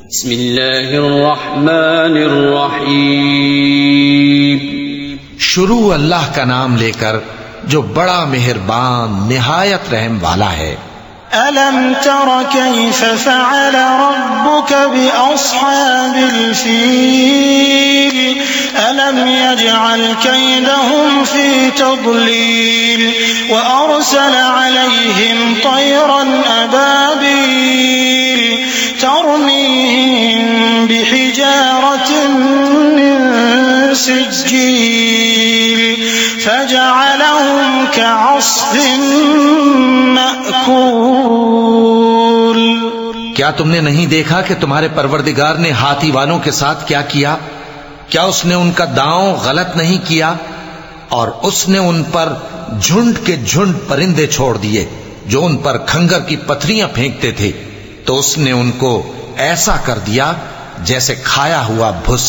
بسم اللہ الرحمن الرحیم. شروع اللہ کا نام لے کر جو بڑا مہربان نہایت رحم والا ہے. أَلَمْ تَرَ كَيْفَ فَعَلَ رَبُّكَ بِأَصْحَابِ الْفِيلِ أَلَمْ يَجْعَلْ كَيْدَهُمْ فِي تَضْلِيلٍ وَأَرْسَلَ عَلَيْهِمْ طَيْرًا أَبَابِيلَ تَرْمِيهِمْ بِحِجَارَةٍ مِّن سِجِّيلٍ فَجَعَلَهُمْ كَعَصْفٍ مَّأْكُولٍ. کیا تم نے نہیں دیکھا کہ تمہارے پروردگار نے ہاتھی والوں کے ساتھ کیا کیا؟ کیا اس نے ان کا داؤں غلط نہیں کیا؟ اور اس نے ان پر جھنڈ کے جھنڈ پرندے چھوڑ دیے جو ان پر کھنگر کی پتھریاں پھینکتے تھے، تو اس نے ان کو ایسا کر دیا جیسے کھایا ہوا بھس.